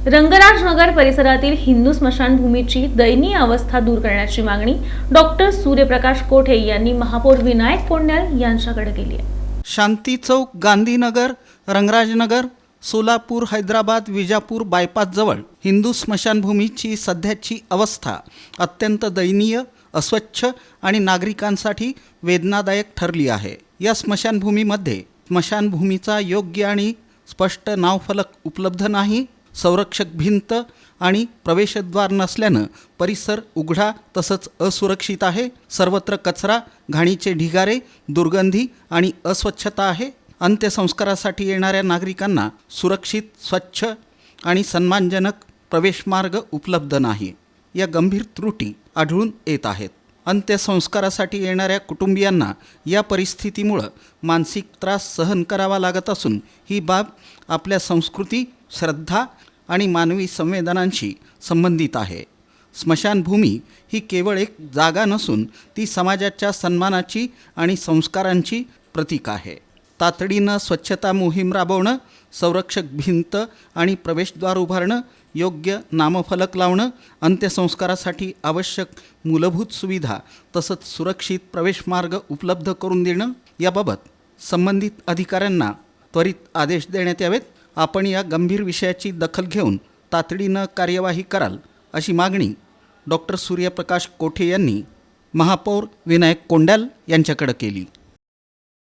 रंगराजनगर परिसरातील हिंदू स्मशानभूमीची दयनीय अवस्था दूर करण्याची मागणी डॉक्टर सूर्यप्रकाश कोठे यांनी महापौर विनायक कोंडाल यांच्याकडे केली आहे। शांती चौक, गांधीनगर, रंगराजनगर, सोलापूर, हैदराबाद, विजापूर बायपास जवळ हिंदू स्मशानभूमीची सध्याची अवस्था अत्यंत दयनीय, अस्वच्छ आणि नागरिकांसाठी वेदनादायक ठरली आहे। या स्मशानभूमीमध्ये स्मशानभूमीचा योग्य आणि स्पष्ट नावफलक उपलब्ध नाही, संरक्षक भिंत आणि प्रवेशद्वार नसल्यानं परिसर उघडा तसंच असुरक्षित आहे। सर्वत्र कचरा, घाणीचे ढिगारे, दुर्गंधी आणि अस्वच्छता आहे। अंत्यसंस्कारासाठी येणाऱ्या नागरिकांना सुरक्षित, स्वच्छ आणि सन्मानजनक प्रवेशमार्ग उपलब्ध नाही। या गंभीर त्रुटी आढळून येत आहेत। अंत्यसंस्कारासाठी येणाऱ्या कुटुंबियांना या परिस्थितीमुळे मानसिक त्रास सहन करावा लागत असून ही बाब आपल्या संस्कृती, श्रद्धा आणि मानवी संवेदनांशी संबंधित आहे। स्मशानभूमी ही केवळ एक जागा नसून ती समाजाच्या सन्मानाची आणि संस्कारांची प्रतीक आहे। तातडीनं स्वच्छता मोहीम राबवणं, संरक्षक भिंत आणि प्रवेशद्वार उभारणं, योग्य नामफलक लावणं, अंत्यसंस्कारासाठी आवश्यक मूलभूत सुविधा तसंच सुरक्षित प्रवेशमार्ग उपलब्ध करून देणं याबाबत संबंधित अधिकाऱ्यांना त्वरित आदेश देण्यात यावेत। आपण या गंभीर विषयाची दखल घेऊन तातडीनं कार्यवाही कराल अशी मागणी डॉक्टर सूर्यप्रकाश कोठे यांनी महापौर विनायक कोंडाल यांच्याकडे केली।